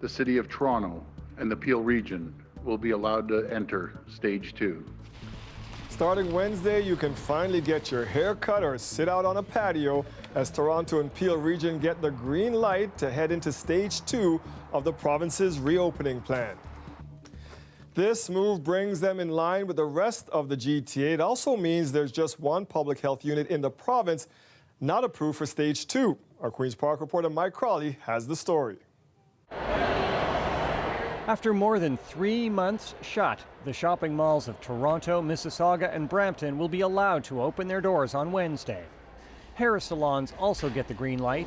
the City of Toronto and the Peel region will be allowed to enter Stage 2. Starting Wednesday, you can finally get your hair cut or sit out on a patio as Toronto and Peel region get the green light to head into Stage 2 of the province's reopening plan. This move brings them in line with the rest of the GTA. It also means there's just one public health unit in the province not approved for Stage 2. Our Queen's Park reporter Mike Crawley has the story. After more than 3 months shut, the shopping malls of Toronto, Mississauga and Brampton will be allowed to open their doors on Wednesday. Hair salons also get the green light,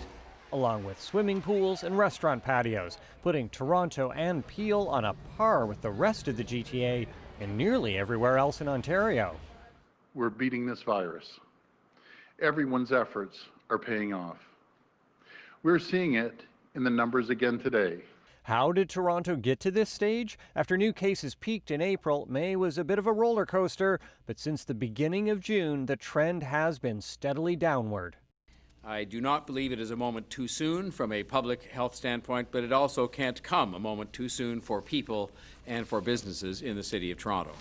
along with swimming pools and restaurant patios, putting Toronto and Peel on a par with the rest of the GTA and nearly everywhere else in Ontario. We're beating this virus. Everyone's efforts are paying off. We're seeing it in the numbers again today. How did Toronto get to this stage? After new cases peaked in April, May was a bit of a roller coaster, but since the beginning of June, the trend has been steadily downward. I do not believe it is a moment too soon from a public health standpoint, but it also can't come a moment too soon for people and for businesses in the City of Toronto.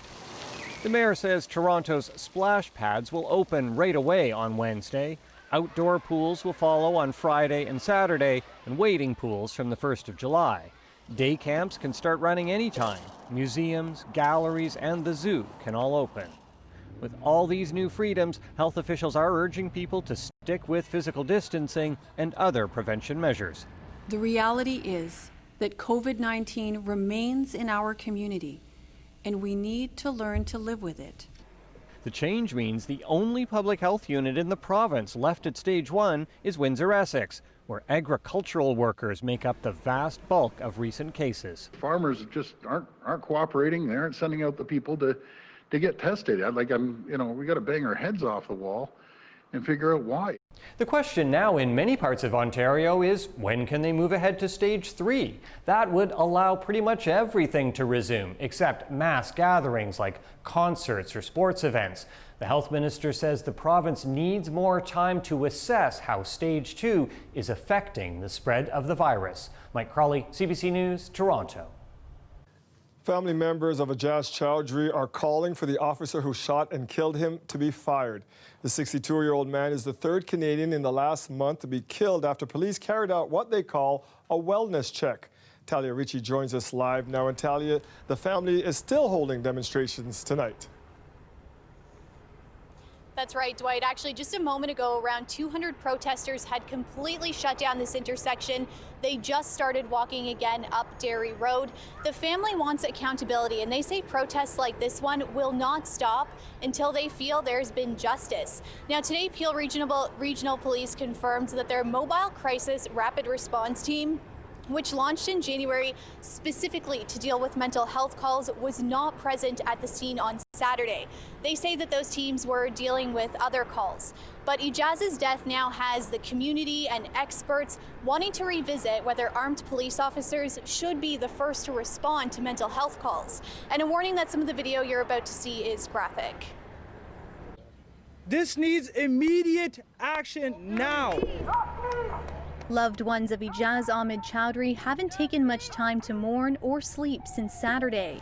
The mayor says Toronto's splash pads will open right away on Wednesday. Outdoor pools will follow on Friday and Saturday, and wading pools from the 1st of July. Day camps can start running anytime. Museums, galleries, and the zoo can all open. With all these new freedoms, health officials are urging people to stick with physical distancing and other prevention measures. The reality is that COVID-19 remains in our community, and we need to learn to live with it. The change means the only public health unit in the province left at Stage 1 is Windsor-Essex, where agricultural workers make up the vast bulk of recent cases. Farmers just aren't cooperating. They aren't sending out the people to get tested. We got to bang our heads off the wall and figure out why. The question now in many parts of Ontario is, when can they move ahead to Stage 3? That would allow pretty much everything to resume, except mass gatherings like concerts or sports events. The health minister says the province needs more time to assess how Stage 2 is affecting the spread of the virus. Mike Crawley, CBC News, Toronto. Family members of Ijaz Chowdhury are calling for the officer who shot and killed him to be fired. The 62-year-old man is the third Canadian in the last month to be killed after police carried out what they call a wellness check. Talia Ritchie joins us live now. And Talia, the family is still holding demonstrations tonight. That's right, Dwight. Actually, just a moment ago, around 200 protesters had completely shut down this intersection. They just started walking again up Derry Road. The family wants accountability, and they say protests like this one will not stop until they feel there's been justice. Now, today, Peel Regional Police confirmed that their mobile crisis rapid response team, which launched in January specifically to deal with mental health calls, was not present at the scene on Saturday. They say that those teams were dealing with other calls. But Ijaz's death now has the community and experts wanting to revisit whether armed police officers should be the first to respond to mental health calls. And a warning that some of the video you're about to see is graphic. This needs immediate action now. Loved ones of Ijaz Ahmed Chowdhury haven't taken much time to mourn or sleep since Saturday.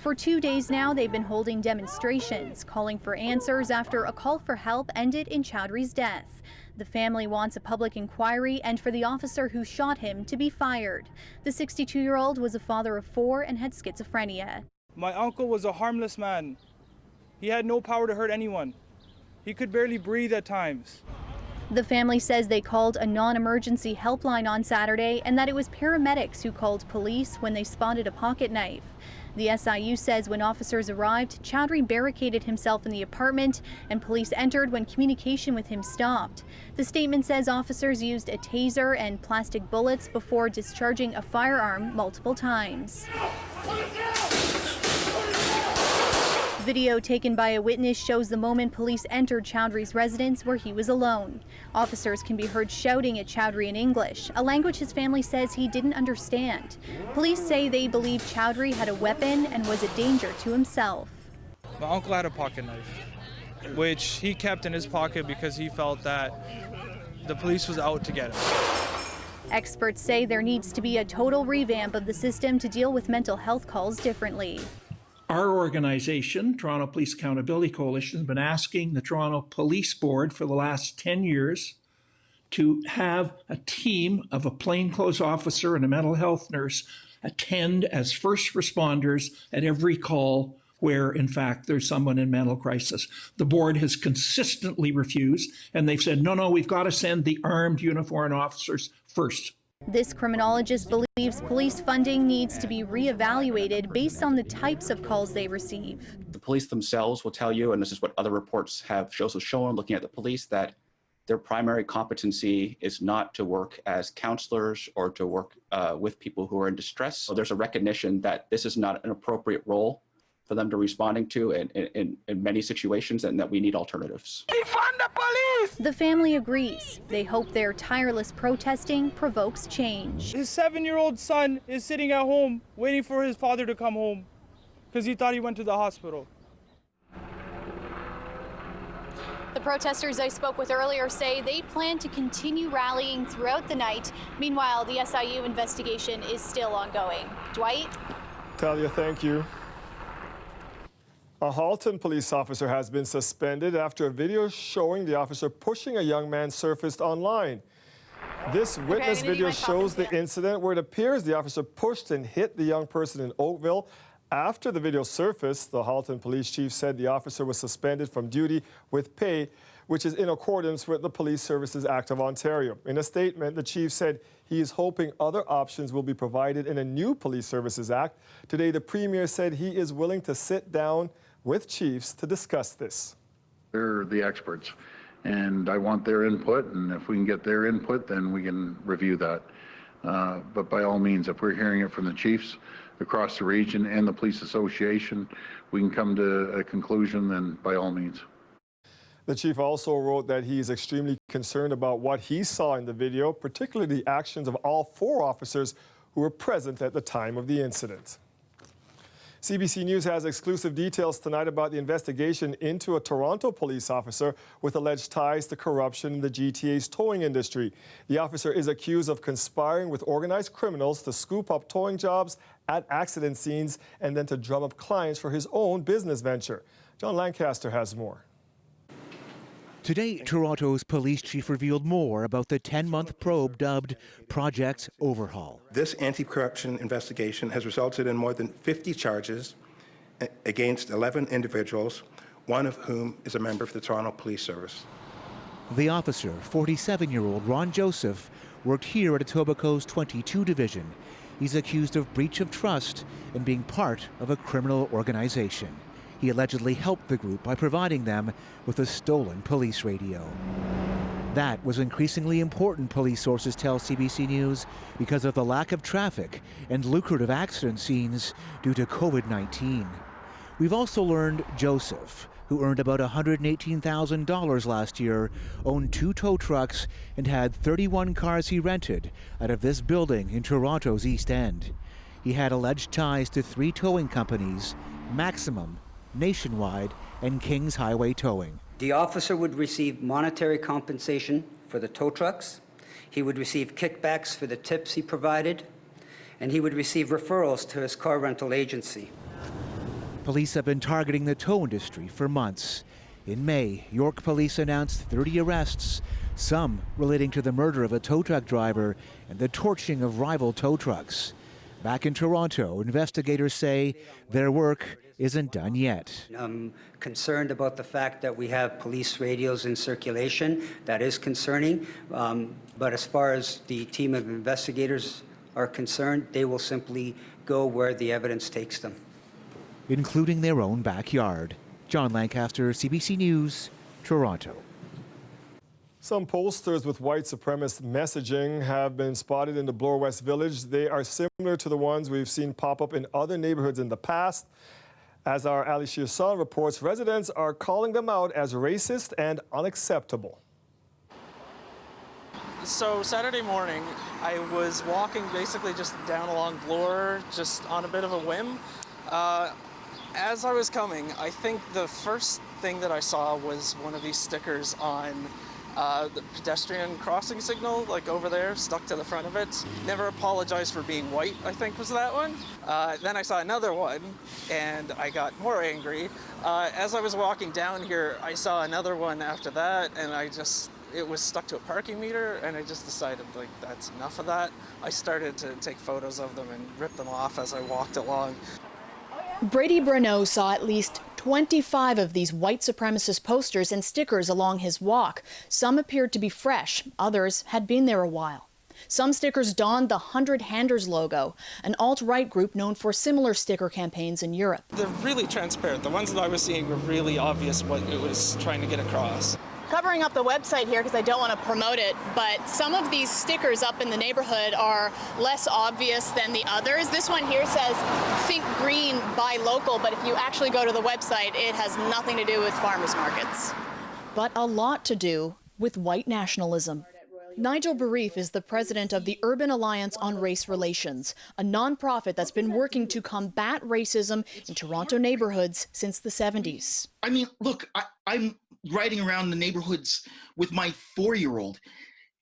For 2 days now, they've been holding demonstrations, calling for answers after a call for help ended in Chowdhury's death. The family wants a public inquiry and for the officer who shot him to be fired. The 62-year-old was a father of 4 and had schizophrenia. My uncle was a harmless man. He had no power to hurt anyone. He could barely breathe at times. The family says they called a non-emergency helpline on Saturday and that it was paramedics who called police when they spotted a pocket knife. The SIU says when officers arrived, Chowdhury barricaded himself in the apartment and police entered when communication with him stopped. The statement says officers used a taser and plastic bullets before discharging a firearm multiple times. Video taken by a witness shows the moment police entered Chowdhury's residence where he was alone. Officers can be heard shouting at Chowdhury in English, a language his family says he didn't understand. Police say they believe Chowdhury had a weapon and was a danger to himself. My uncle had a pocket knife, which he kept in his pocket because he felt that the police was out to get him. Experts say there needs to be a total revamp of the system to deal with mental health calls differently. Our organization, Toronto Police Accountability Coalition, has been asking the Toronto Police Board for the last 10 years to have a team of a plainclothes officer and a mental health nurse attend as first responders at every call where, in fact, there's someone in mental crisis. The board has consistently refused, and they've said, no, we've got to send the armed uniformed officers first. This criminologist believes police funding needs to be reevaluated based on the types of calls they receive. The police themselves will tell you, and this is what other reports have also shown looking at the police, that their primary competency is not to work as counselors or to work with people who are in distress. So there's a recognition that this is not an appropriate role for them to responding to in many situations, and that we need alternatives. Defund the police! The family agrees. They hope their tireless protesting provokes change. His 7-year-old son is sitting at home waiting for his father to come home because he thought he went to the hospital. The protesters I spoke with earlier say they plan to continue rallying throughout the night. Meanwhile, the SIU investigation is still ongoing. Dwight? Talia, thank you. A Halton police officer has been suspended after a video showing the officer pushing a young man surfaced online. This witness video shows the incident where it appears the officer pushed and hit the young person in Oakville. After the video surfaced, the Halton police chief said the officer was suspended from duty with pay, which is in accordance with the Police Services Act of Ontario. In a statement, the chief said he is hoping other options will be provided in a new Police Services Act. Today, the Premier said he is willing to sit down with chiefs to discuss this. They're the experts, and I want their input, and if we can get their input, then we can review that. But by all means, if we're hearing it from the chiefs across the region and the police association, we can come to a conclusion, then by all means. The chief also wrote that he is extremely concerned about what he saw in the video, particularly the actions of all 4 officers who were present at the time of the incident. CBC News has exclusive details tonight about the investigation into a Toronto police officer with alleged ties to corruption in the GTA's towing industry. The officer is accused of conspiring with organized criminals to scoop up towing jobs at accident scenes and then to drum up clients for his own business venture. John Lancaster has more. Today, Toronto's police chief revealed more about the 10-month probe dubbed Project Overhaul. This anti-corruption investigation has resulted in more than 50 charges against 11 individuals, one of whom is a member of the Toronto Police Service. The officer, 47-year-old Ron Joseph, worked here at Etobicoke's 22 Division. He's accused of breach of trust and being part of a criminal organization. He allegedly helped the group by providing them with a stolen police radio. That was increasingly important, police sources tell CBC News, because of the lack of traffic and lucrative accident scenes due to COVID-19. We've also learned Joseph, who earned about $118,000 last year, owned 2 tow trucks and had 31 cars he rented out of this building in Toronto's East End. He had alleged ties to 3 towing companies, Maximum, Nationwide, and King's Highway Towing. The officer would receive monetary compensation for the tow trucks. He would receive kickbacks for the tips he provided, and he would receive referrals to his car rental agency. Police have been targeting the tow industry for months. In May, York police announced 30 arrests, some relating to the murder of a tow truck driver and the torching of rival tow trucks. Back in Toronto, investigators say their work isn't done yet. I'm concerned about the fact that we have police radios in circulation. That is concerning. But as far as the team of investigators are concerned, they will simply go where the evidence takes them, including their own backyard. John Lancaster, CBC News, Toronto. Some posters with white supremacist messaging have been spotted in the Bloor West Village. They are similar to the ones we've seen pop up in other neighborhoods in the past. As our Ali Shirsan reports, residents are calling them out as racist and unacceptable. So Saturday morning, I was walking basically just down along Bloor, just on a bit of a whim. As I was coming, I think the first thing that I saw was one of these stickers on The pedestrian crossing signal, like over there, stuck to the front of it. Never apologized for being white, I think was that one. Then I saw another one, and I got more angry. As I was walking down here, I saw another one after that, and it was stuck to a parking meter, and I just decided, like, that's enough of that. I started to take photos of them and rip them off as I walked along. Brady Bruneau saw at least 25 of these white supremacist posters and stickers along his walk. Some appeared to be fresh, others had been there a while. Some stickers donned the 100 Handers logo, an alt-right group known for similar sticker campaigns in Europe. They're really transparent. The ones that I was seeing were really obvious what it was trying to get across. Covering up the website here because I don't want to promote it, but some of these stickers up in the neighborhood are less obvious than the others. This one here says, "Think green, buy local," but if you actually go to the website, it has nothing to do with farmers markets. But a lot to do with white nationalism. Nigel Barif is the president of the Urban Alliance on Race Relations, a nonprofit that's been working to combat racism in Toronto neighborhoods since the 70s. I mean, look, I'm riding around the neighborhoods with my 4-year-old.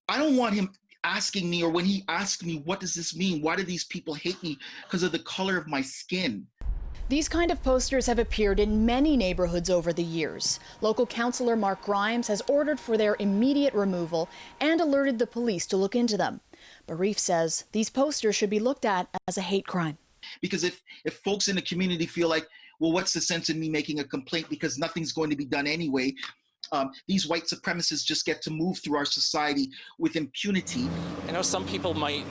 I don't want him asking me, or when he asks me, what does this mean? Why do these people hate me because of the color of my skin? These kind of posters have appeared in many neighborhoods over the years. Local councillor Mark Grimes has ordered for their immediate removal and alerted the police to look into them. Barif says these posters should be looked at as a hate crime. Because if folks in the community feel like, well, what's the sense in me making a complaint because nothing's going to be done anyway? These white supremacists just get to move through our society with impunity. I know some people might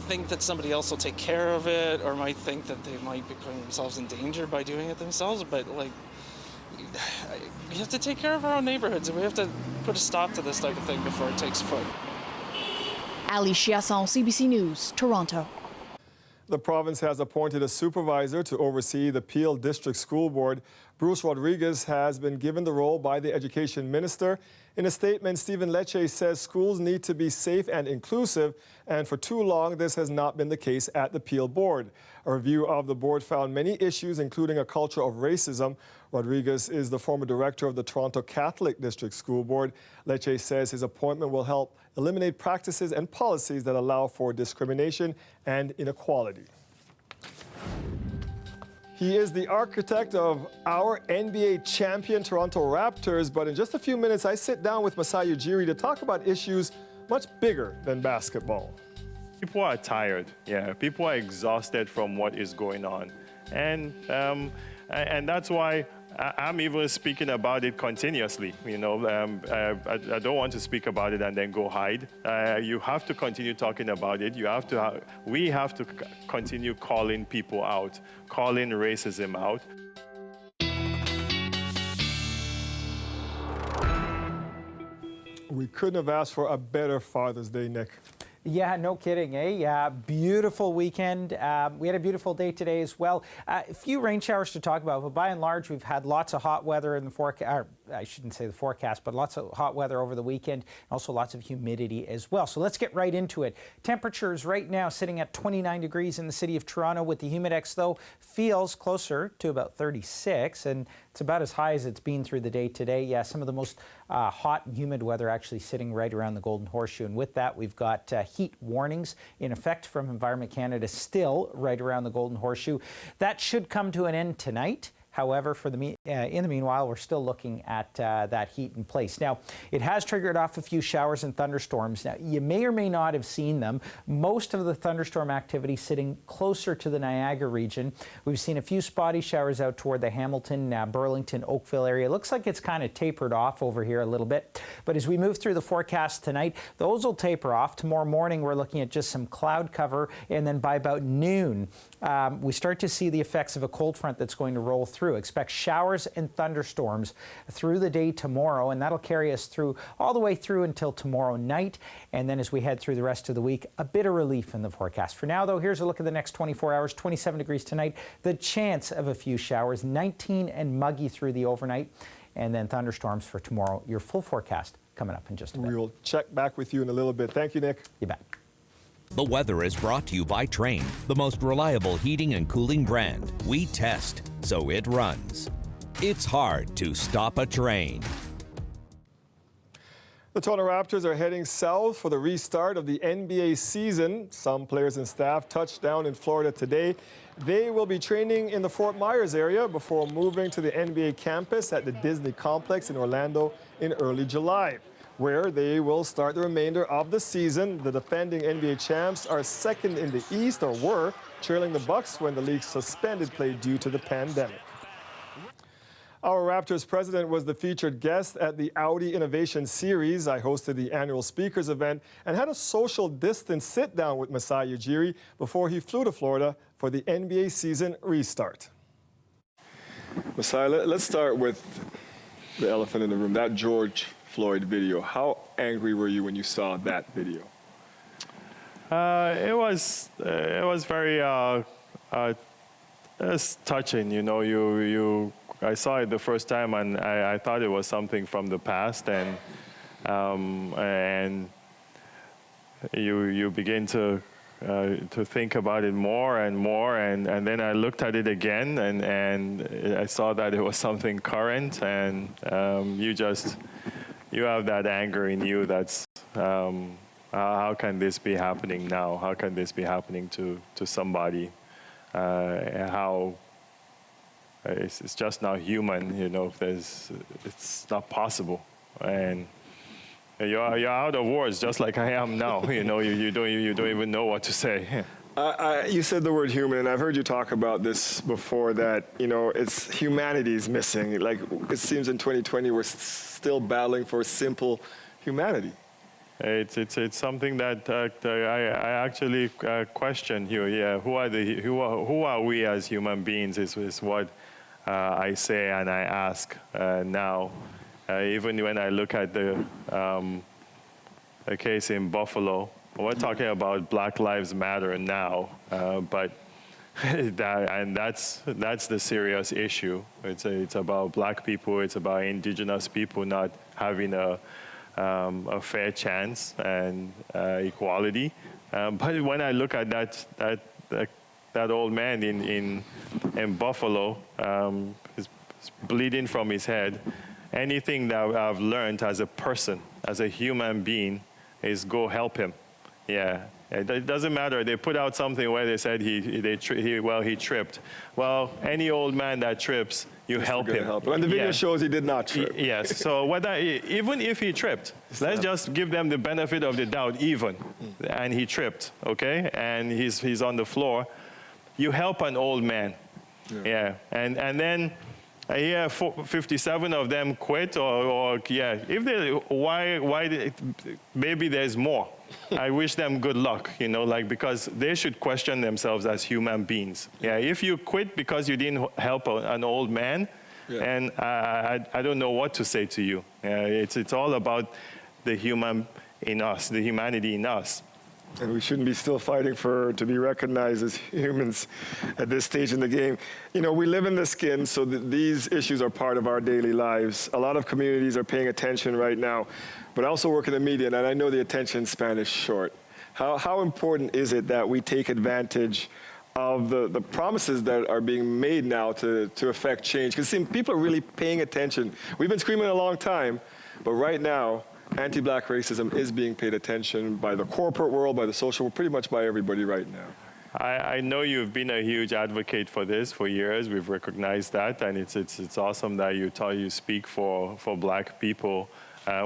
think that somebody else will take care of it, or might think that they might be putting themselves in danger by doing it themselves, but like, we have to take care of our own neighborhoods, and we have to put a stop to this type of thing before it takes foot. Ali Chiasson, CBC News, Toronto. The province has appointed a supervisor to oversee the Peel District School Board. Bruce Rodriguez has been given the role by the Education Minister. In a statement, Stephen Lecce says schools need to be safe and inclusive, and for too long this has not been the case at the Peel Board. A review of the board found many issues, including a culture of racism. Rodriguez is the former director of the Toronto Catholic District School Board. Lecce says his appointment will help eliminate practices and policies that allow for discrimination and inequality. He is the architect of our NBA champion Toronto Raptors, but in just a few minutes I sit down with Masai Ujiri to talk about issues much bigger than basketball. People are tired, people are exhausted from what is going on. And that's why I'm even speaking about it continuously. I don't want to speak about it and then go hide. You have to continue talking about it. We have to continue calling people out, calling racism out. We couldn't have asked for a better Father's Day, Nick. Yeah, no kidding, eh? Yeah, beautiful weekend. We had a beautiful day today as well. A few rain showers to talk about, but by and large, we've had lots of hot weather in the forecast. I shouldn't say the forecast, but lots of hot weather over the weekend, and also lots of humidity as well. So let's get right into it. Temperatures right now sitting at 29 degrees in the city of Toronto, with the humidex, though, feels closer to about 36, and it's about as high as it's been through the day today. Yeah, some of the most hot and humid weather actually sitting right around the Golden Horseshoe. And with that, we've got heat warnings in effect from Environment Canada still right around the Golden Horseshoe. That should come to an end tonight. However, in the meanwhile, we're still looking at that heat in place. Now, it has triggered off a few showers and thunderstorms. Now, you may or may not have seen them. Most of the thunderstorm activity sitting closer to the Niagara region. We've seen a few spotty showers out toward the Hamilton, Burlington, Oakville area. It looks like it's kind of tapered off over here a little bit. But as we move through the forecast tonight, those will taper off. Tomorrow morning, we're looking at just some cloud cover. And then by about noon, we start to see the effects of a cold front that's going to roll through. Expect showers and thunderstorms through the day tomorrow, and that'll carry us through all the way through until tomorrow night. And then as we head through the rest of the week, a bit of relief in the forecast. For now, though, here's a look at the next 24 hours. 27 degrees tonight, the chance of a few showers, 19 and muggy through the overnight, and then thunderstorms for tomorrow. Your full forecast coming up in just a bit. We will check back with you in a little bit. Thank you, Nick. You bet. The weather is brought to you by Trane, the most reliable heating and cooling brand. We test, so it runs. It's hard to stop a train. The Toronto Raptors are heading south for the restart of the NBA season. Some players and staff touched down in Florida today. They will be training in the Fort Myers area before moving to the NBA campus at the Disney Complex in Orlando in early July, where they will start the remainder of the season. The defending NBA champs are second in the East, or were, trailing the Bucks when the league suspended play due to the pandemic. Our Raptors president was the featured guest at the Audi Innovation Series. I hosted the annual speakers event and had a social distance sit-down with Masai Ujiri before he flew to Florida for the NBA season restart. Masai, let's start with the elephant in the room, that George Floyd video. How angry were you when you saw that video? It was very it's touching. You know, I saw it the first time, and I thought it was something from the past, and you begin to think about it more and more, and then I looked at it again, and I saw that it was something current, and you have that anger in you. That's how can this be happening now? How can this be happening to somebody? How it's just not human, you know. It's not possible, and you're out of words, just like I am now. You know, you don't even know what to say. You said the word human, and I've heard you talk about this before. That it's humanity is missing. Like it seems in 2020 we're still battling for simple humanity. It's something that I actually question here. Yeah, who are we as human beings? Is what I say and I ask now. Even when I look at the case in Buffalo, we're talking about Black Lives Matter now, but that's the serious issue. It's about Black people. It's about Indigenous people not having a fair chance and equality. But when I look at that old man in Buffalo, is bleeding from his head, anything that I've learned as a person, as a human being, is go help him. Yeah, it doesn't matter. They put out something where they said he tripped. Well, any old man that trips, you help him. And the video shows he did not trip. Yes. So even if he tripped, let's just give them the benefit of the doubt. And he tripped, okay, and he's on the floor. You help an old man. Yeah. And then 57 of them quit, or if they why maybe there's more. I wish them good luck, because they should question themselves as human beings. Yeah, if you quit because you didn't help an old man, and I don't know what to say to you. It's all about the human in us, the humanity in us. And we shouldn't be still fighting to be recognized as humans at this stage in the game. We live in the skin, so these issues are part of our daily lives. A lot of communities are paying attention right now, but I also work in the media, and I know the attention span is short. How important is it that we take advantage of the promises that are being made now to affect change? Because people are really paying attention. We've been screaming a long time, but right now, anti-Black racism is being paid attention by the corporate world, by the social world, pretty much by everybody right now. I know you've been a huge advocate for this for years. We've recognized that, and it's awesome that you speak for Black people.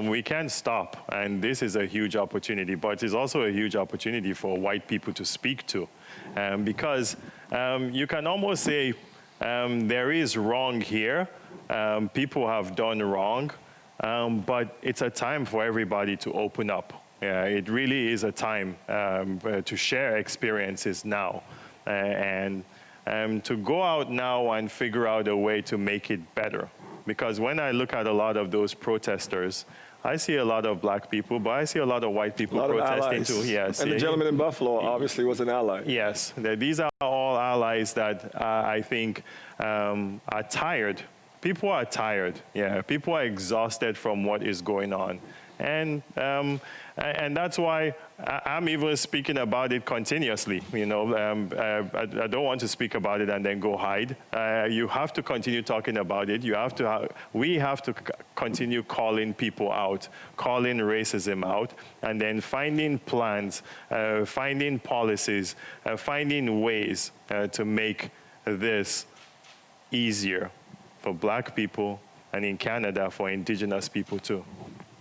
We can't stop, and this is a huge opportunity, but it's also a huge opportunity for white people to speak to, because you can almost say there is wrong here. People have done wrong. But it's a time for everybody to open up. It really is a time to share experiences now and to go out now and figure out a way to make it better. Because when I look at a lot of those protesters, I see a lot of Black people, but I see a lot of white people protesting too. Yes. And the gentleman in Buffalo obviously was an ally. Yes, these are all allies that I think are tired. People are tired. Yeah, people are exhausted from what is going on, And that's why I'm even speaking about it continuously. You know, I don't want to speak about it and then go hide. You have to continue talking about it. We have to continue calling people out, calling racism out, and then finding plans, finding policies, finding ways to make this easier for Black people, and in Canada for Indigenous people too.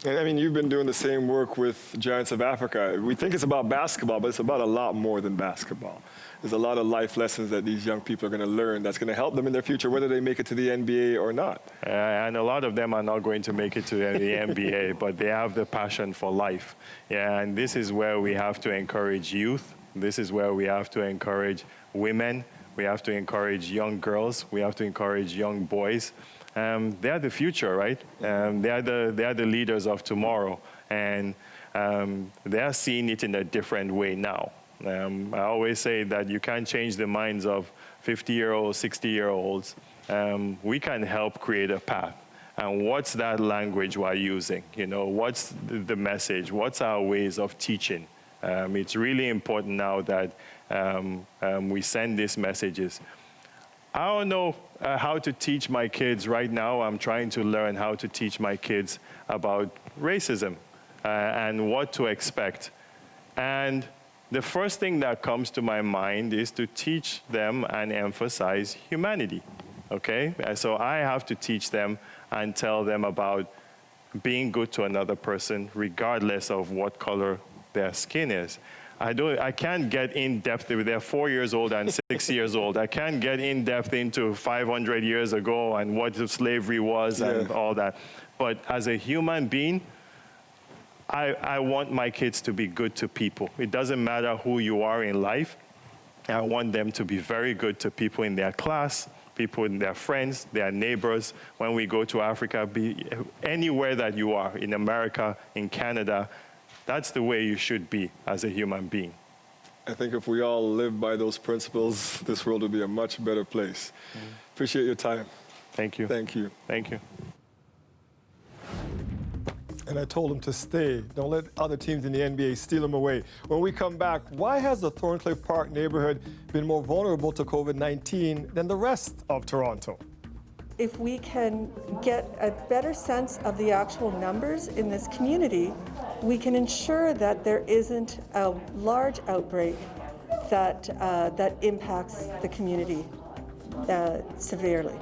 And I mean, you've been doing the same work with Giants of Africa. We think it's about basketball, but it's about a lot more than basketball. There's a lot of life lessons that these young people are going to learn that's going to help them in their future, whether they make it to the NBA or not. And a lot of them are not going to make it to the NBA, but they have the passion for life. Yeah, and this is where we have to encourage youth. This is where we have to encourage women. We have to encourage young girls. We have to encourage young boys. They are the future, right? They are the leaders of tomorrow, and they are seeing it in a different way now. I always say that you can't change the minds of 50-year-olds, 60-year-olds. We can help create a path. And what's that language we're using? You know, what's the message? What's our ways of teaching? It's really important now that we send these messages. I don't know how to teach my kids right now. I'm trying to learn how to teach my kids about racism and what to expect. And the first thing that comes to my mind is to teach them and emphasize humanity, okay? And so I have to teach them and tell them about being good to another person regardless of what color their skin is. I can't get in depth with they're 4 years old and 6 years old. I can't get in depth into 500 years ago and what slavery was and all that. But as a human being, I want my kids to be good to people. It doesn't matter who you are in life. I want them to be very good to people in their class, people in their friends, their neighbors. When we go to Africa, be anywhere that you are, in America, in Canada, that's the way you should be as a human being. I think if we all live by those principles, this world will be a much better place. Appreciate your time. Thank you. Thank you. Thank you. And I told him to stay. Don't let other teams in the NBA steal him away. When we come back, why has the Thorncliffe Park neighborhood been more vulnerable to COVID-19 than the rest of Toronto? If we can get a better sense of the actual numbers in this community, we can ensure that there isn't a large outbreak that impacts the community severely.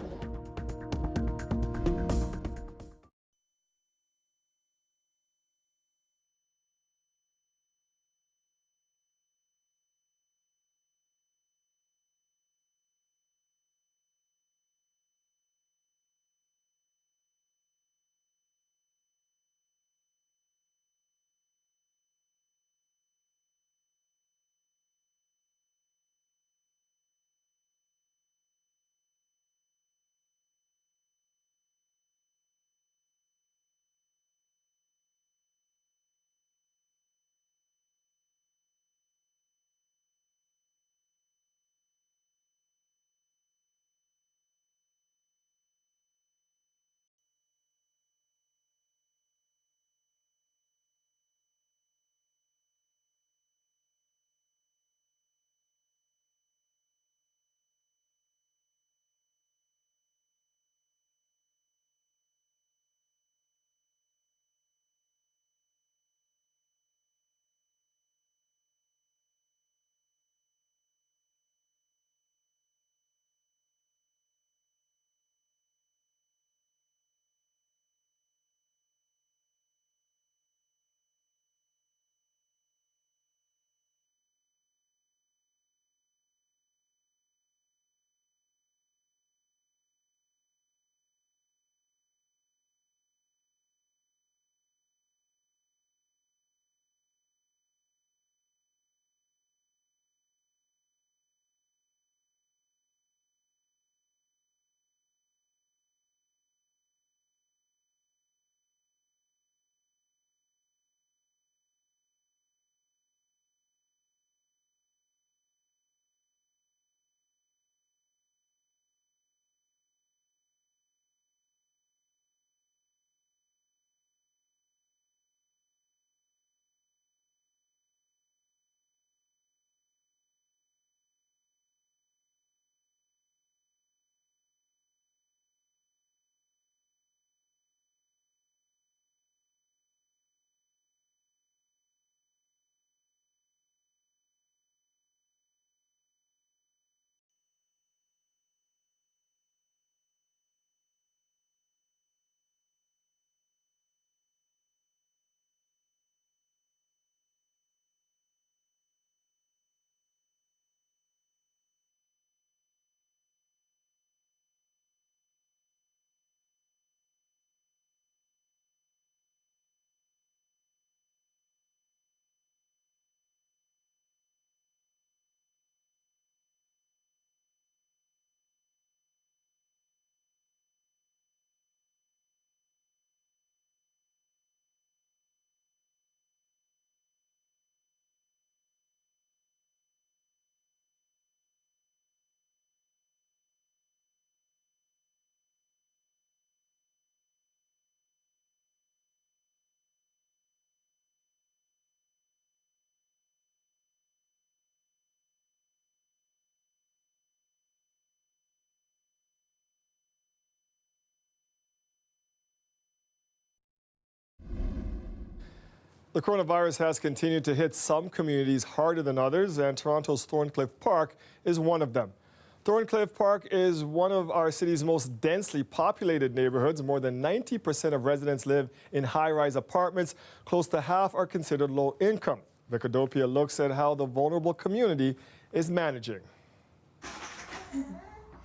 The coronavirus has continued to hit some communities harder than others, and Toronto's Thorncliffe Park is one of them. Thorncliffe Park is one of our city's most densely populated neighborhoods. More than 90% of residents live in high-rise apartments. Close to half are considered low income. Vicodopia looks at how the vulnerable community is managing.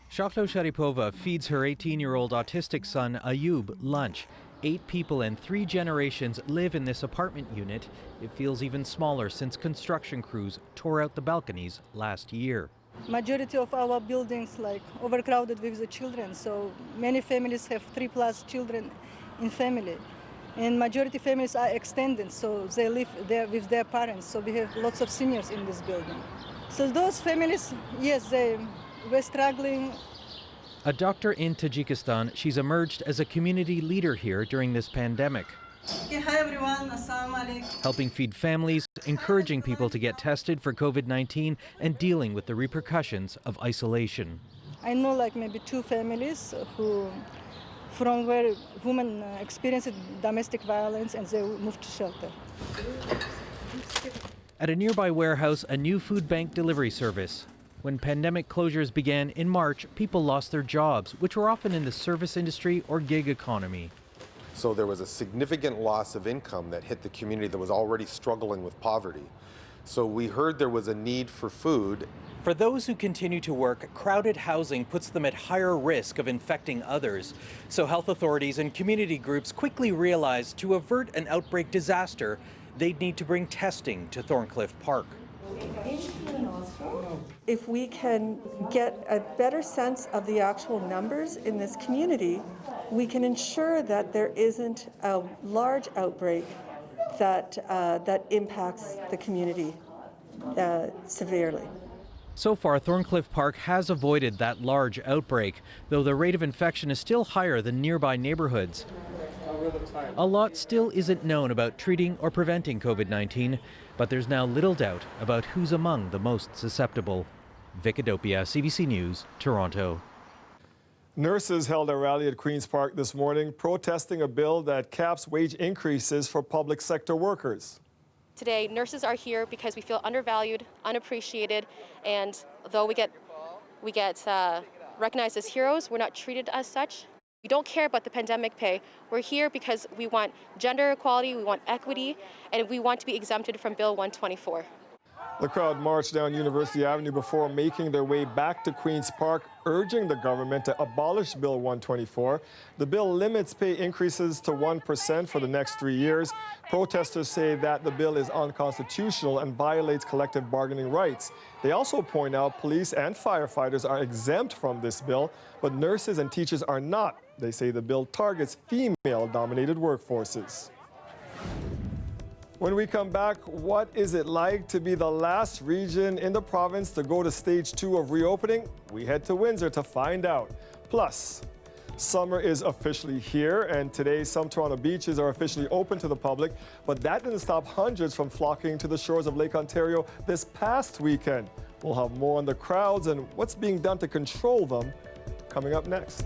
Shafto Sharipova feeds her 18-year-old autistic son Ayub lunch. 8 people and 3 generations live in this apartment unit. It feels even smaller since construction crews tore out the balconies last year. Majority of our buildings like overcrowded with the children, so many families have 3+ children in family. And majority families are extended, so they live there with their parents, so we have lots of seniors in this building. So those families, yes, they were struggling. A doctor in Tajikistan, she's emerged as a community leader here during this pandemic. Okay, hi everyone, assalamu alaikum. Helping feed families, encouraging people to get tested for COVID-19, and dealing with the repercussions of isolation. I know like maybe 2 families who, from where women experienced domestic violence and they moved to shelter. At a nearby warehouse, a new food bank delivery service. When pandemic closures began in March, people lost their jobs, which were often in the service industry or gig economy. So there was a significant loss of income that hit the community that was already struggling with poverty. So we heard there was a need for food. For those who continue to work, crowded housing puts them at higher risk of infecting others. So health authorities and community groups quickly realized to avert an outbreak disaster, they'd need to bring testing to Thorncliffe Park. If we can get a better sense of the actual numbers in this community, we can ensure that there isn't a large outbreak that impacts the community severely. So far, Thorncliffe Park has avoided that large outbreak, though the rate of infection is still higher than nearby neighborhoods. A lot still isn't known about treating or preventing COVID-19, but there's now little doubt about who's among the most susceptible. Vicodopia, CBC News, Toronto. Nurses held a rally at Queen's Park this morning protesting a bill that caps wage increases for public sector workers. Today, nurses are here because we feel undervalued, unappreciated, and though we get recognized as heroes, we're not treated as such. We don't care about the pandemic pay. We're here because we want gender equality, we want equity, and we want to be exempted from Bill 124. The crowd marched down University Avenue before making their way back to Queen's Park, urging the government to abolish Bill 124. The bill limits pay increases to 1% for the next 3 years. Protesters say that the bill is unconstitutional and violates collective bargaining rights. They also point out police and firefighters are exempt from this bill, but nurses and teachers are not. They say the bill targets female-dominated workforces. When we come back, what is it like to be the last region in the province to go to stage 2 of reopening? We head to Windsor to find out. Plus, summer is officially here, and today some Toronto beaches are officially open to the public, but that didn't stop hundreds from flocking to the shores of Lake Ontario this past weekend. We'll have more on the crowds and what's being done to control them coming up next.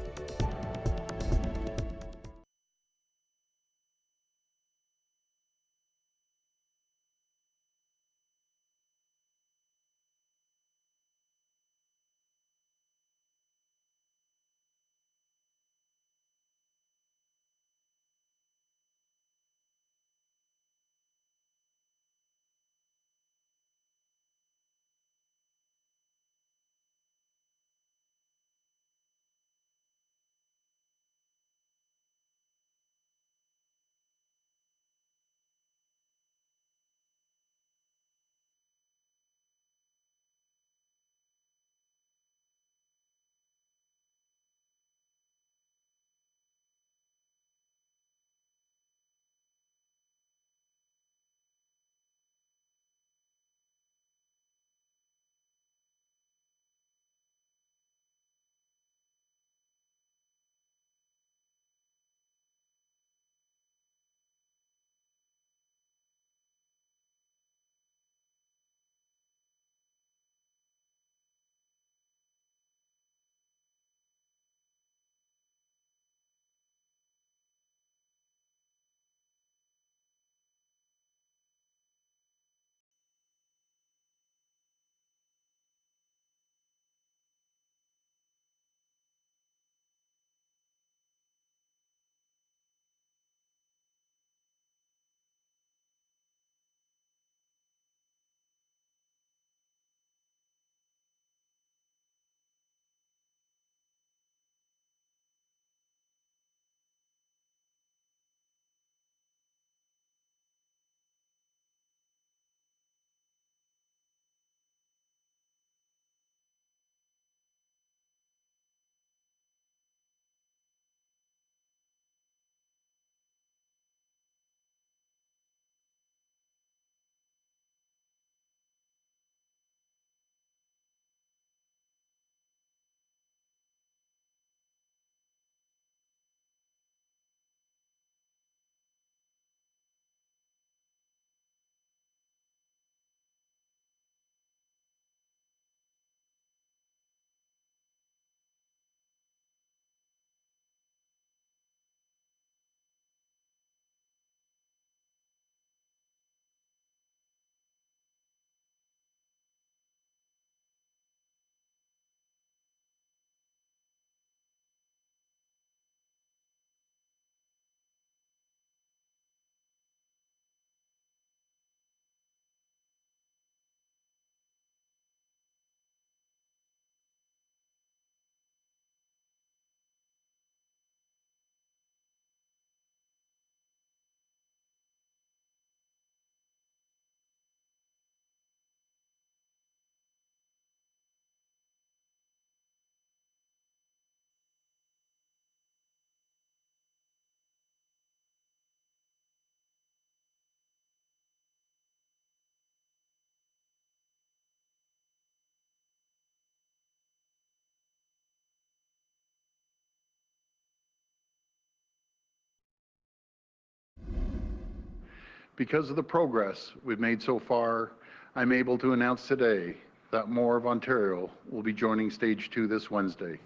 Because of the progress we've made so far, I'm able to announce today that more of Ontario will be joining Stage 2 this Wednesday.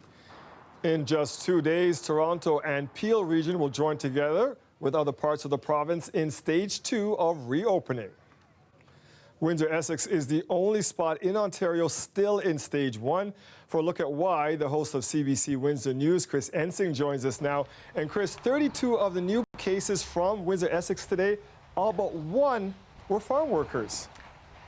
In just 2 days, Toronto and Peel region will join together with other parts of the province in Stage 2 of reopening. Windsor-Essex is the only spot in Ontario still in Stage 1. For a look at why, the host of CBC Windsor News, Chris Ensing, joins us now. And Chris, 32 of the new cases from Windsor-Essex today, all but one were farm workers.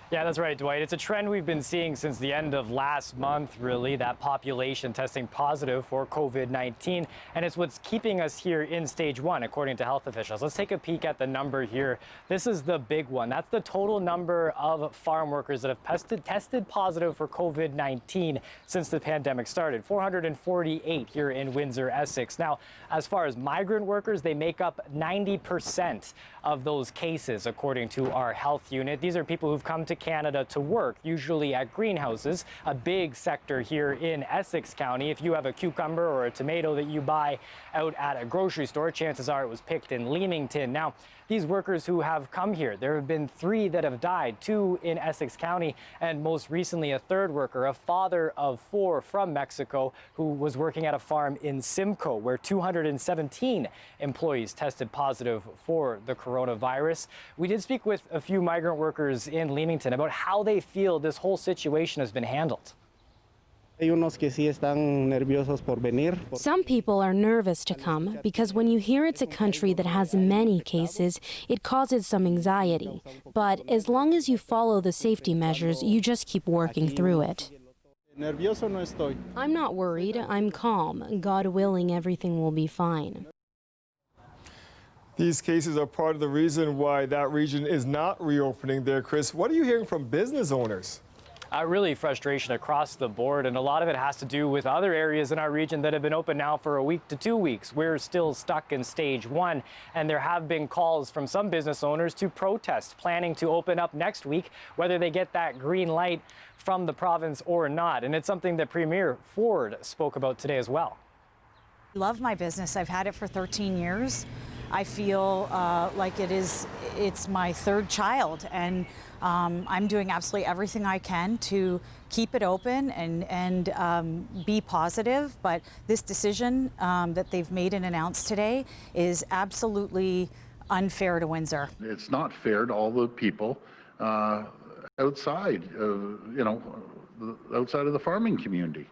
Yeah, that's right, Dwight. It's a trend we've been seeing since the end of last month, really, that population testing positive for COVID-19. And it's what's keeping us here in Stage 1, according to health officials. Let's take a peek at the number here. This is the big one. That's the total number of farm workers that have tested positive for COVID-19 since the pandemic started. 448 here in Windsor-Essex. Now, as far as migrant workers, they make up 90% of those cases, according to our health unit. These are people who've come to Canada to work, usually at greenhouses, a big sector here in Essex County. If you have a cucumber or a tomato that you buy out at a grocery store, chances are it was picked in Leamington. Now, these workers who have come here, there have been 3 that have died, 2 in Essex County, and most recently a 3rd worker, a father of 4 from Mexico, who was working at a farm in Simcoe, where 217 employees tested positive for the coronavirus. We did speak with a few migrant workers in Leamington about how they feel this whole situation has been handled. Some people are nervous to come because when you hear it's a country that has many cases, it causes some anxiety. But as long as you follow the safety measures, you just keep working through it. I'm not worried. I'm calm. God willing, everything will be fine. These cases are part of the reason why that region is not reopening there, Chris. What are you hearing from business owners? Really frustration across the board, and a lot of it has to do with other areas in our region that have been open now for a week to 2 weeks. We're still stuck in Stage 1, and there have been calls from some business owners to protest, planning to open up next week, whether they get that green light from the province or not. And it's something that Premier Ford spoke about today as well. I love my business. I've had it for 13 years. I feel like it's my 3rd child, and I'm doing absolutely everything I can to keep it open and be positive. But this decision that they've made and announced today is absolutely unfair to Windsor. It's not fair to all the people outside of, outside of the farming community.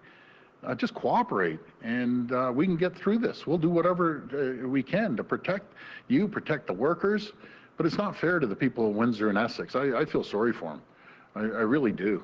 Just cooperate, and we can get through this. We'll do whatever we can to protect you, protect the workers, but it's not fair to the people of Windsor and Essex. I feel sorry for them. I really do.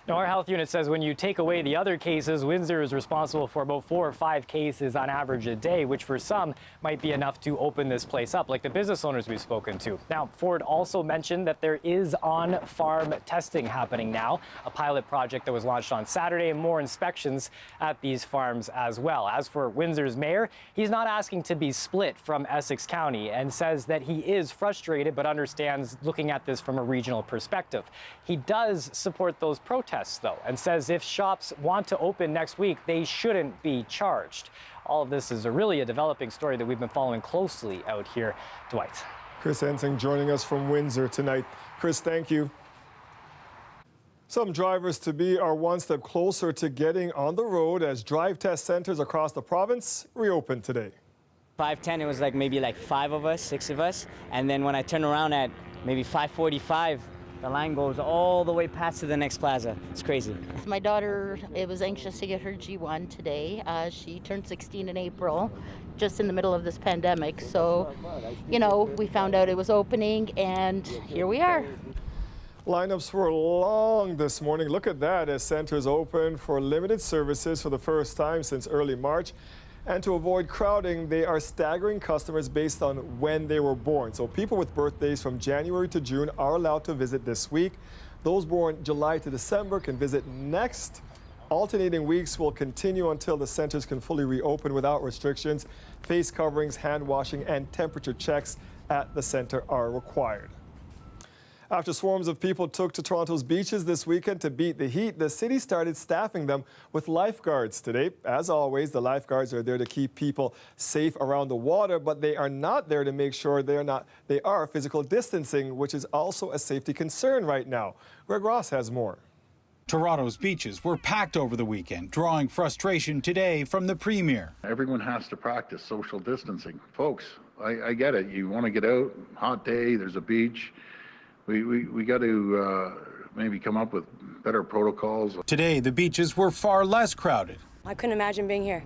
Now, our health unit says when you take away the other cases, Windsor is responsible for about 4 or 5 cases on average a day, which for some might be enough to open this place up, like the business owners we've spoken to. Now, Ford also mentioned that there is on-farm testing happening now, a pilot project that was launched on Saturday, and more inspections at these farms as well. As for Windsor's mayor, he's not asking to be split from Essex County and says that he is frustrated but understands looking at this from a regional perspective. He does support those protests, though, and says if shops want to open next week, they shouldn't be charged. All of this is really a developing story that we've been following closely out here. Dwight. Chris Ensing joining us from Windsor tonight. Chris, thank you. Some drivers-to-be are one step closer to getting on the road as drive test centers across the province reopened today. 5:10, it was maybe 5 of us, 6 of us, and then when I turn around at maybe 5:45, the line goes all the way past to the next plaza. It's crazy. My daughter was anxious to get her G1 today. She turned 16 in April, just in the middle of this pandemic. So, we found out it was opening, and here we are. Lineups were long this morning. Look at that as centers open for limited services for the first time since early March. And to avoid crowding, they are staggering customers based on when they were born. So people with birthdays from January to June are allowed to visit this week. Those born July to December can visit next. Alternating weeks will continue until the centers can fully reopen without restrictions. Face coverings, hand washing, and temperature checks at the center are required. After swarms of people took to Toronto's beaches this weekend to beat the heat, the city started staffing them with lifeguards today. As always, the lifeguards are there to keep people safe around the water, but they are not there to make sure they are physical distancing, which is also a safety concern right now. Greg Ross has more. Toronto's beaches were packed over the weekend, drawing frustration today from the Premier. Everyone has to practice social distancing. Folks, I get it. You want to get out, hot day, there's a beach. We got to maybe come up with better protocols. Today, the beaches were far less crowded. I couldn't imagine being here.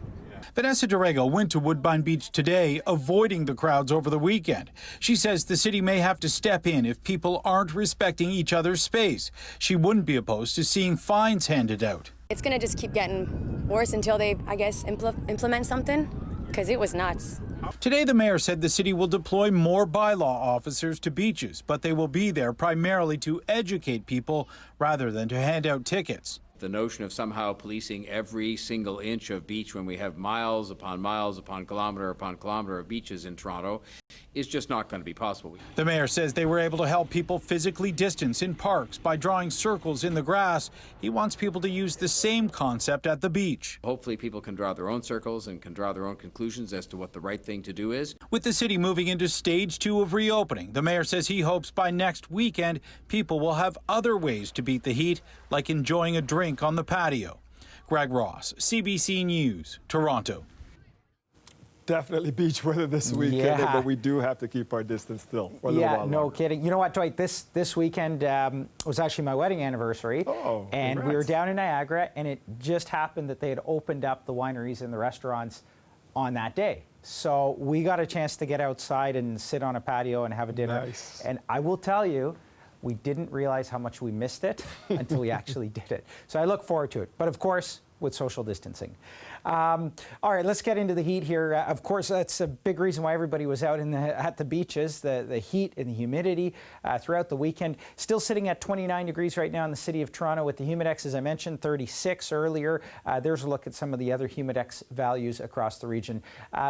Vanessa Dorrego went to Woodbine Beach today, avoiding the crowds over the weekend. She says the city may have to step in if people aren't respecting each other's space. She wouldn't be opposed to seeing fines handed out. It's going to just keep getting worse until they, I guess, implement something, because it was nuts. Today, the mayor said the city will deploy more bylaw officers to beaches, but they will be there primarily to educate people rather than to hand out tickets. The notion of somehow policing every single inch of beach when we have miles upon kilometer of beaches in Toronto is just not going to be possible. The mayor says they were able to help people physically distance in parks by drawing circles in the grass. He wants people to use the same concept at the beach. Hopefully people can draw their own circles and can draw their own conclusions as to what the right thing to do is. With the city moving into stage 2 of reopening, the mayor says he hopes by next weekend people will have other ways to beat the heat, like enjoying a drink on the patio. Greg Ross, CBC News, Toronto. Definitely beach weather this weekend, but we do have to keep our distance still for a little while no longer. kidding. You know what, Dwight? This weekend was actually my wedding anniversary, and congrats. we were down in Niagara, and it just happened that they had opened up the wineries and the restaurants on that day. So we got a chance to get outside and sit on a patio and have a dinner. Nice. And I will tell you, we didn't realize how much we missed it until we actually did it. So I look forward to it. But of course, with social distancing. All right, let's get into the heat here. Of course, that's a big reason why everybody was out at the beaches, the heat and the humidity throughout the weekend. Still sitting at 29 degrees right now in the city of Toronto with the humidex, as I mentioned, 36 earlier. There's a look at some of the other humidex values across the region.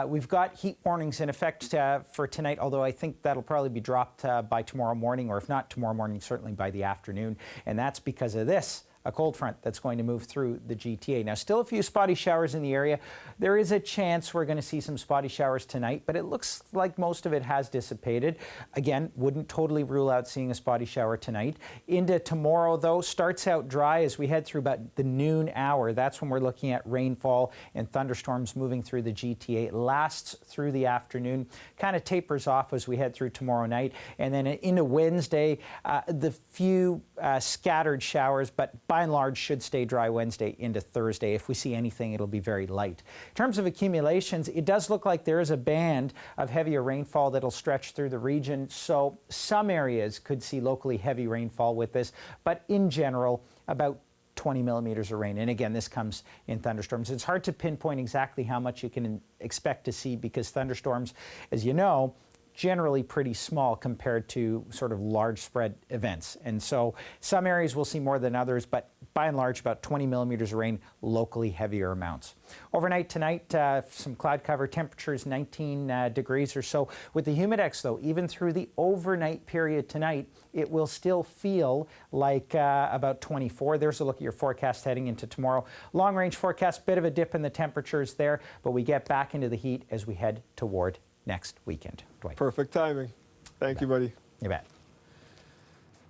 We've got heat warnings in effect for tonight, although I think that'll probably be dropped by tomorrow morning, or if not tomorrow morning, certainly by the afternoon. And that's because of this. A cold front that's going to move through the GTA. Now, still a few spotty showers in the area. There is a chance we're going to see some spotty showers tonight, but it looks like most of it has dissipated. Again, wouldn't totally rule out seeing a spotty shower tonight. Into tomorrow, though, starts out dry as we head through about the noon hour. That's when we're looking at rainfall and thunderstorms moving through the GTA. It lasts through the afternoon, kind of tapers off as we head through tomorrow night. And then into Wednesday, the few scattered showers, but by and large should stay dry Wednesday into Thursday. If we see anything, it'll be very light. In terms of accumulations, it does look like there is a band of heavier rainfall that'll stretch through the region, so some areas could see locally heavy rainfall with this, but in general, about 20 millimeters of rain. And again, this comes in thunderstorms. It's hard to pinpoint exactly how much you can expect to see because thunderstorms, as you know, generally pretty small compared to sort of large spread events. And so some areas will see more than others, but by and large, about 20 millimeters of rain, locally heavier amounts. Overnight tonight, some cloud cover, temperatures 19 degrees or so. With the humidex, though, even through the overnight period tonight, it will still feel like about 24. There's a look at your forecast heading into tomorrow. Long range forecast, bit of a dip in the temperatures there, but we get back into the heat as we head toward next weekend. Dwight. Perfect timing. Thank you, buddy. You bet.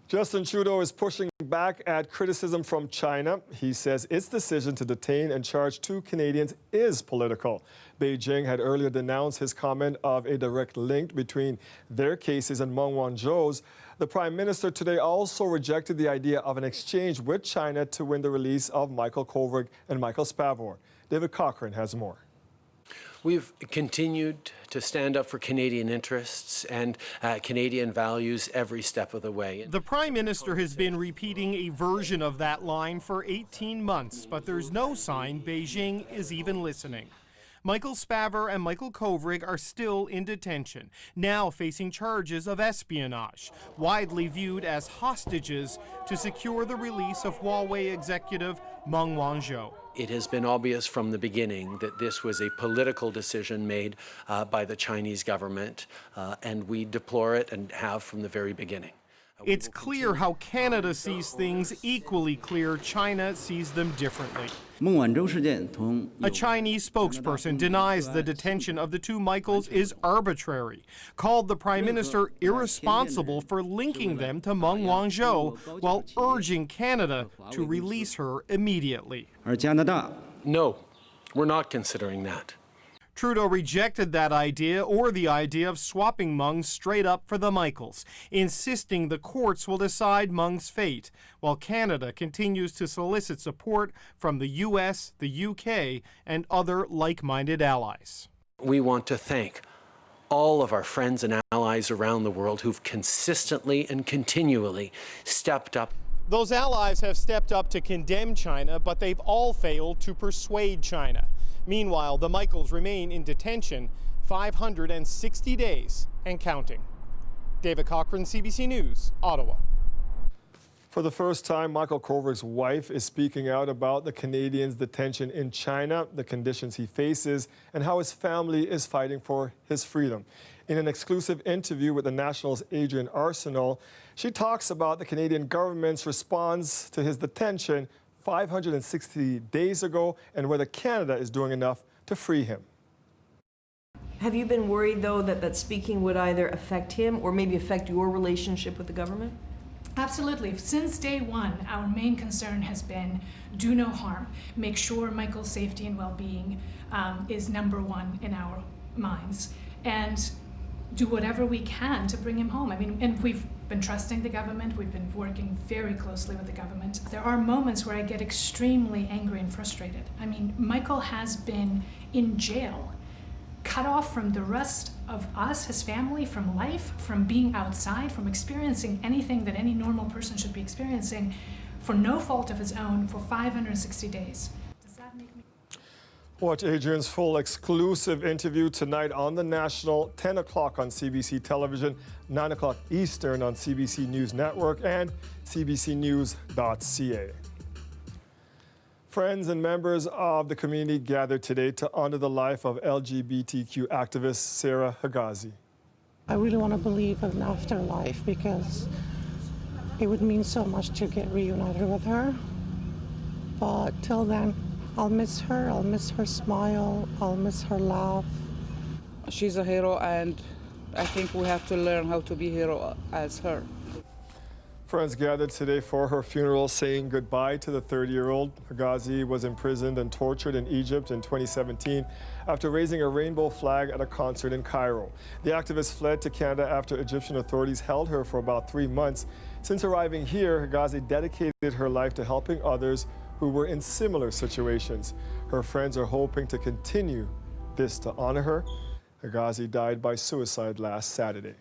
Justin Trudeau is pushing back at criticism from China. He says its decision to detain and charge 2 Canadians is political. Beijing had earlier denounced his comment of a direct link between their cases and Meng Wanzhou's. The Prime Minister today also rejected the idea of an exchange with China to win the release of Michael Kovrig and Michael Spavor. David Cochran has more. We've continued to stand up for Canadian interests and Canadian values every step of the way. The Prime Minister has been repeating a version of that line for 18 months, but there's no sign Beijing is even listening. Michael Spavor and Michael Kovrig are still in detention, now facing charges of espionage, widely viewed as hostages to secure the release of Huawei executive Meng Wanzhou. It has been obvious from the beginning that this was a political decision made by the Chinese government, and we deplore it and have from the very beginning. It's clear how Canada sees things, equally clear China sees them differently. A Chinese spokesperson denies the detention of the two Michaels is arbitrary, called the Prime Minister irresponsible for linking them to Meng Wanzhou, while urging Canada to release her immediately. No, we're not considering that. Trudeau rejected that idea or the idea of swapping Meng straight up for the Michaels, insisting the courts will decide Meng's fate, while Canada continues to solicit support from the US, the UK, and other like-minded allies. We want to thank all of our friends and allies around the world who've consistently and continually stepped up. Those allies have stepped up to condemn China, but they've all failed to persuade China. Meanwhile, the Michaels remain in detention 560 days and counting. David Cochran, CBC News, Ottawa. For the first time, Michael Kovrig's wife is speaking out about the Canadian's detention in China, the conditions he faces, and how his family is fighting for his freedom. In an exclusive interview with the National's Adrian Arsenal, she talks about the Canadian government's response to his detention 560 days ago and whether Canada is doing enough to free him. Have you been worried, though, that speaking would either affect him or maybe affect your relationship with the government? Absolutely. Since day one, our main concern has been do no harm. Make sure Michael's safety and well-being is number one in our minds. And do whatever we can to bring him home. I mean, and we've been trusting the government. We've been working very closely with the government. There are moments where I get extremely angry and frustrated. I mean, Michael has been in jail, cut off from the rest of us, his family, from life, from being outside, from experiencing anything that any normal person should be experiencing for no fault of his own for 560 days. Does that make me... Watch Adrian's full exclusive interview tonight on The National, 10 o'clock on CBC Television, 9 o'clock Eastern on CBC News Network and cbcnews.ca. Friends and members of the community gathered today to honor the life of LGBTQ activist Sarah Higazi. I really want to believe in an afterlife because it would mean so much to get reunited with her. But till then, I'll miss her. I'll miss her smile. I'll miss her laugh. She's a hero, and I think we have to learn how to be hero as her. Friends gathered today for her funeral, saying goodbye to the 30-year-old. Higazi was imprisoned and tortured in Egypt in 2017 after raising a rainbow flag at a concert in Cairo. The activist fled to Canada after Egyptian authorities held her for about 3 months. Since arriving here, Higazi dedicated her life to helping others who were in similar situations. Her friends are hoping to continue this to honor her. Higazi died by suicide last Saturday.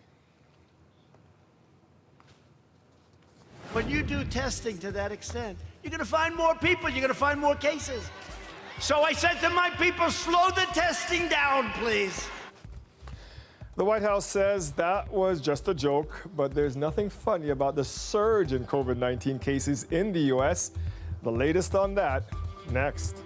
When you do testing to that extent, you're going to find more people, you're going to find more cases. So I said to my people, slow the testing down, please. The White House says that was just a joke, but there's nothing funny about the surge in COVID-19 cases in the U.S. The latest on that, next.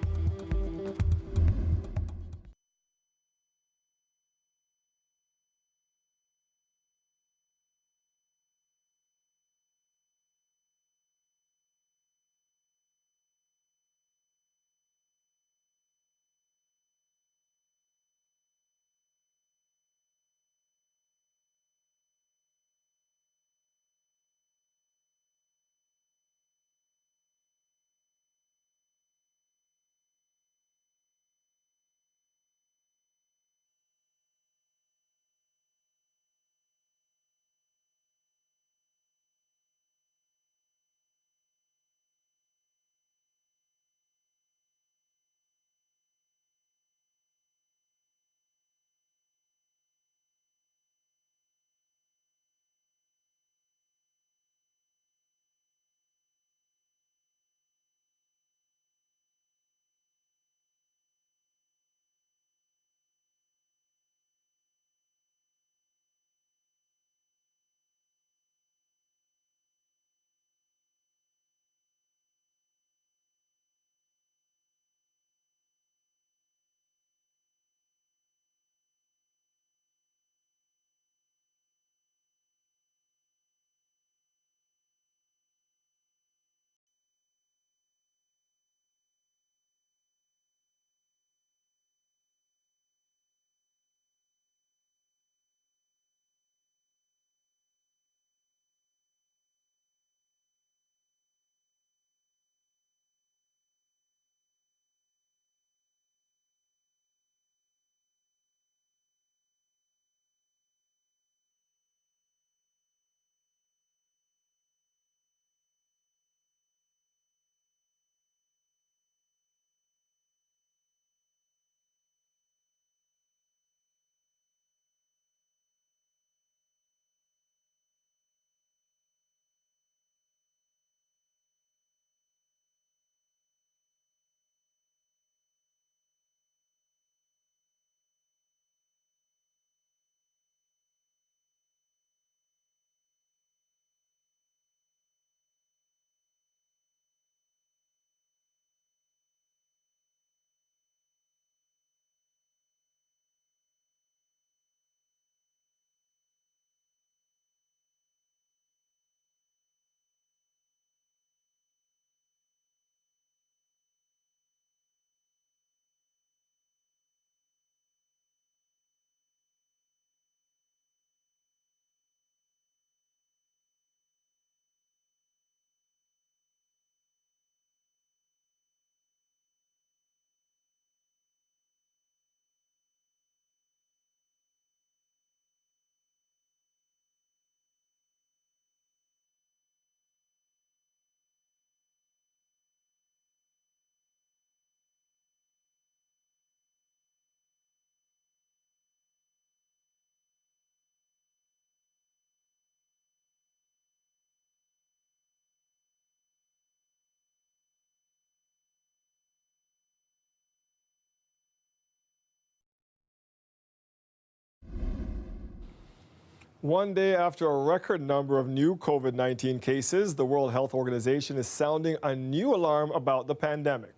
One day after a record number of new COVID-19 cases, the World Health Organization is sounding a new alarm about the pandemic.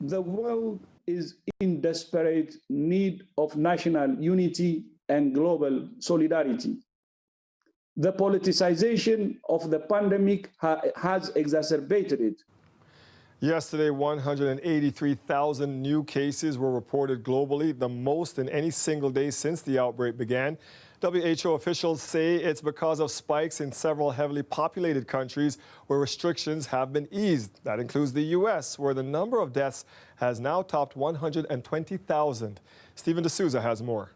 The world is in desperate need of national unity and global solidarity. The politicization of the pandemic has exacerbated it. Yesterday, 183,000 new cases were reported globally, the most in any single day since the outbreak began. WHO officials say it's because of spikes in several heavily populated countries where restrictions have been eased. That includes the U.S., where the number of deaths has now topped 120,000. Stephen D'Souza has more.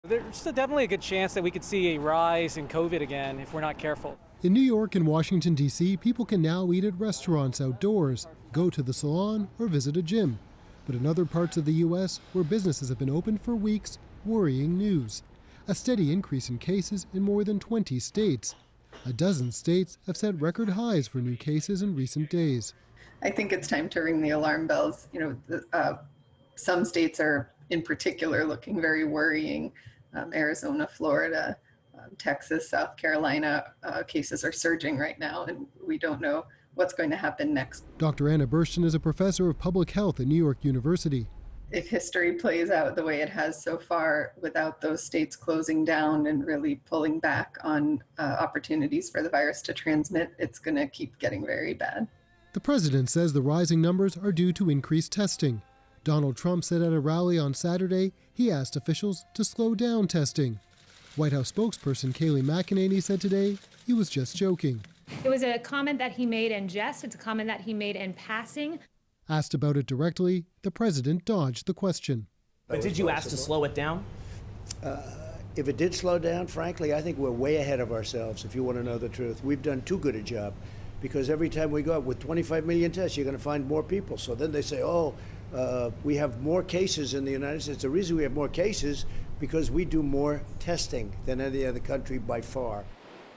There's definitely a good chance that we could see a rise in COVID again if we're not careful. In New York and Washington, D.C., people can now eat at restaurants outdoors, go to the salon, or visit a gym. But in other parts of the U.S., where businesses have been open for weeks, worrying news. A steady increase in cases in more than 20 states. A dozen states have set record highs for new cases in recent days. I think it's time to ring the alarm bells. Some states are in particular looking very worrying. Arizona, Florida, Texas, South Carolina, cases are surging right now, and we don't know what's going to happen next. Dr. Anna Burstyn is a professor of public health at New York University. If history plays out the way it has so far, without those states closing down and really pulling back on opportunities for the virus to transmit, it's going to keep getting very bad. The president says the rising numbers are due to increased testing. Donald Trump said at a rally on Saturday he asked officials to slow down testing. White House spokesperson Kayleigh McEnany said today he was just joking. It was a comment that he made in jest. It's a comment that he made in passing. Asked about it directly, the president dodged the question. But did you ask to slow it down? If it did slow down, frankly, I think we're way ahead of ourselves, if you want to know the truth. We've done too good a job, because every time we go out with 25 million tests, you're going to find more people. So then they say, we have more cases in the United States. The reason we have more cases because we do more testing than any other country by far.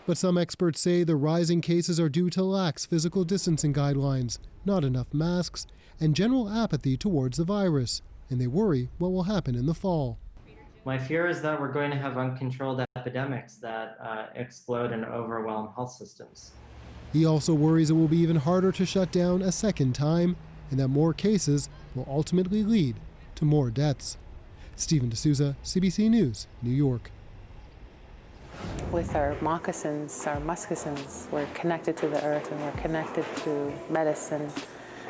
But some experts say the rising cases are due to lax physical distancing guidelines, not enough masks, and general apathy towards the virus, and they worry what will happen in the fall. My fear is that we're going to have uncontrolled epidemics that explode and overwhelm health systems. He also worries it will be even harder to shut down a second time, and that more cases will ultimately lead to more deaths. Stephen D'Souza, CBC News, New York. With our moccasins, our muscasins, we're connected to the earth and we're connected to medicine.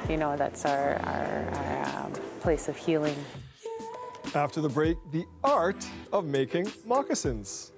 That's our place of healing. After the break, the art of making moccasins.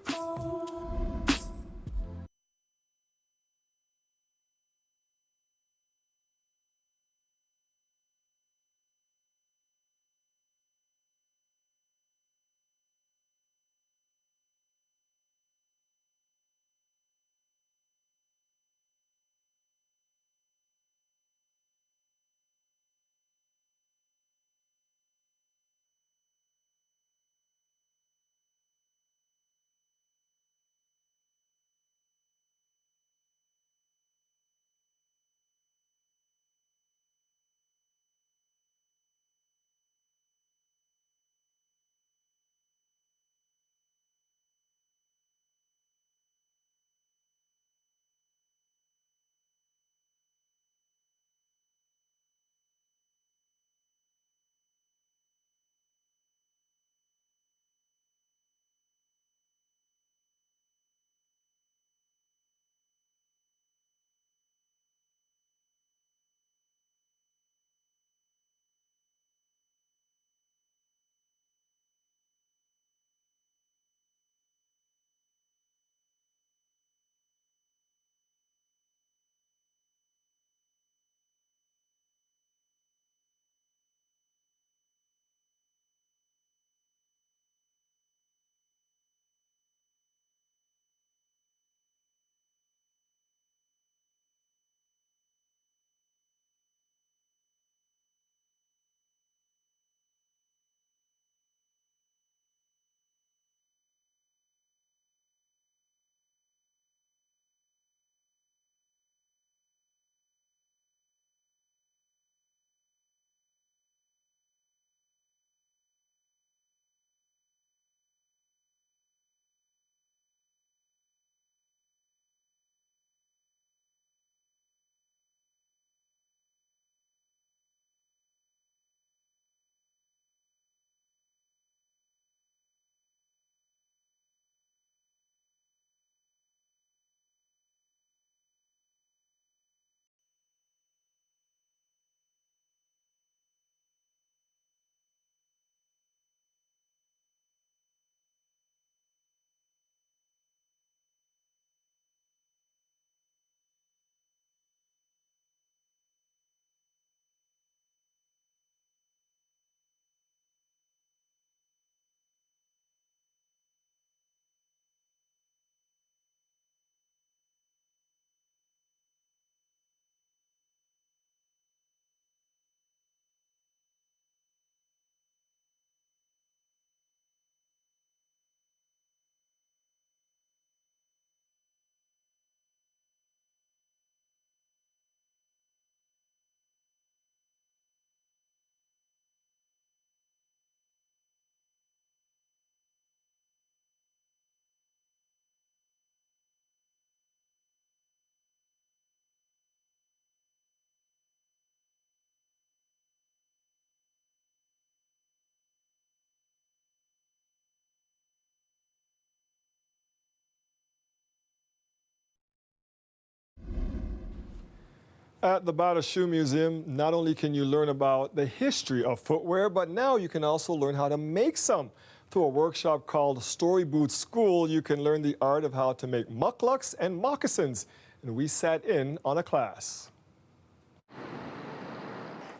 At the Bata Shoe Museum, not only can you learn about the history of footwear, but now you can also learn how to make some. Through a workshop called Story Boot School, you can learn the art of how to make mucklucks and moccasins. And we sat in on a class.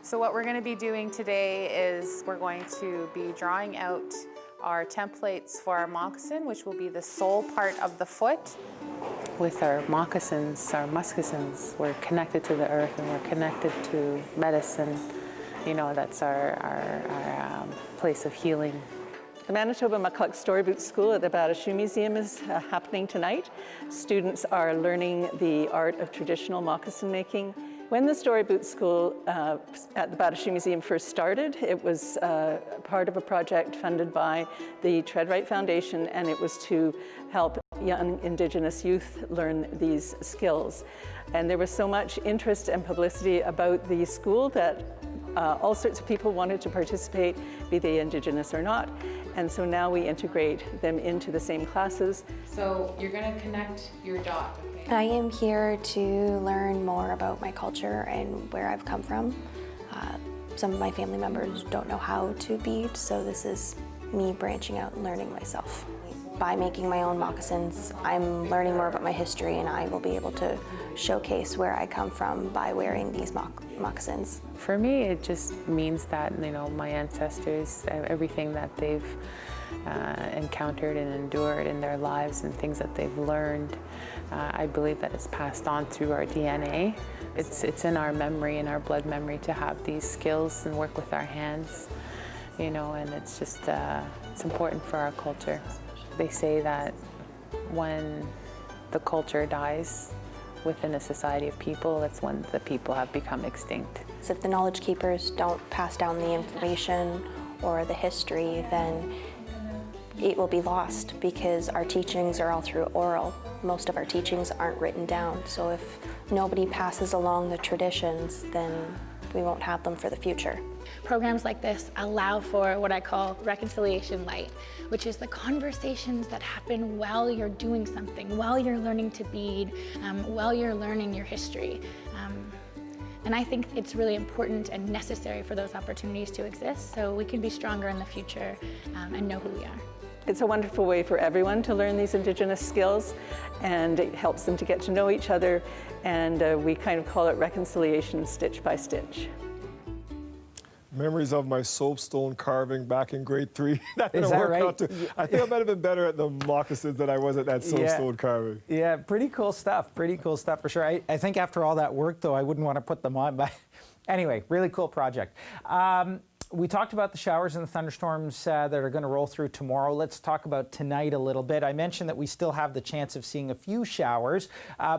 So what we're going to be doing today is we're going to be drawing out our templates for our moccasin, which will be the sole part of the foot. With our moccasins, our moccasins, we're connected to the earth and we're connected to medicine. You know, that's our place of healing. The Manitoba Muckluck Story Boot School at the Bata Shoe Museum is happening tonight. Students are learning the art of traditional moccasin making. When the Story Boot School at the Bata Shoe Museum first started, it was part of a project funded by the Tread Right Foundation, and it was to help young Indigenous youth learn these skills. And there was so much interest and publicity about the school that all sorts of people wanted to participate, be they Indigenous or not. And so now we integrate them into the same classes. So you're going to connect your dot. I am here to learn more about my culture and where I've come from. Some of my family members don't know how to bead, so this is me branching out and learning myself. By making my own moccasins, I'm learning more about my history, and I will be able to showcase where I come from by wearing these moccasins. For me, it just means that, you know, my ancestors, everything that they've encountered and endured in their lives and things that they've learned, I believe that it's passed on through our DNA. It's in our memory, in our blood memory, to have these skills and work with our hands, you know, and it's just, it's important for our culture. They say that when the culture dies within a society of people, that's when the people have become extinct. So if the knowledge keepers don't pass down the information or the history, then it will be lost, because our teachings are all through oral. Most of our teachings aren't written down. So if nobody passes along the traditions, then we won't have them for the future. Programs like this allow for what I call reconciliation light, which is the conversations that happen while you're doing something, while you're learning to bead, while you're learning your history. And I think it's really important and necessary for those opportunities to exist so we can be stronger in the future and know who we are. It's a wonderful way for everyone to learn these Indigenous skills, and it helps them to get to know each other, and we kind of call it reconciliation stitch by stitch. Memories of my soapstone carving back in grade 3. That didn't work out too. I think I might have been better at the moccasins than I was at that soapstone carving. Yeah, pretty cool stuff for sure. I think after all that work, though, I wouldn't want to put them on, but anyway, really cool project. We talked about the showers and the thunderstorms that are going to roll through tomorrow. Let's talk about tonight a little bit. I mentioned that we still have the chance of seeing a few showers.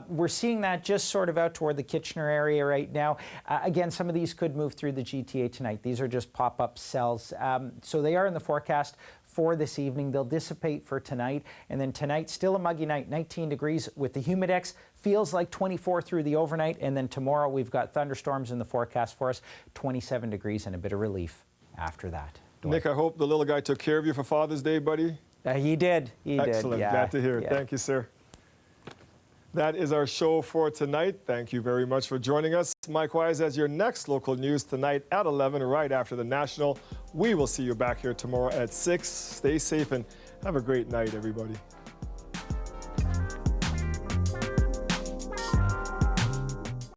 We're seeing that just sort of out toward the Kitchener area right now. Again, some of these could move through the GTA tonight. These are just pop-up cells. So they are in the forecast for this evening. They'll dissipate for tonight. And then tonight, still a muggy night, 19 degrees with the humidex. Feels like 24 through the overnight. And then tomorrow, we've got thunderstorms in the forecast for us, 27 degrees and a bit of relief after that. Nick, I hope the little guy took care of you for Father's Day, buddy. He did. Excellent. Yeah. Glad to hear it. Yeah. Thank you, sir. That is our show for tonight. Thank you very much for joining us. Mike Wise has your next local news tonight at 11, right after the National. We will see you back here tomorrow at 6. Stay safe and have a great night, everybody.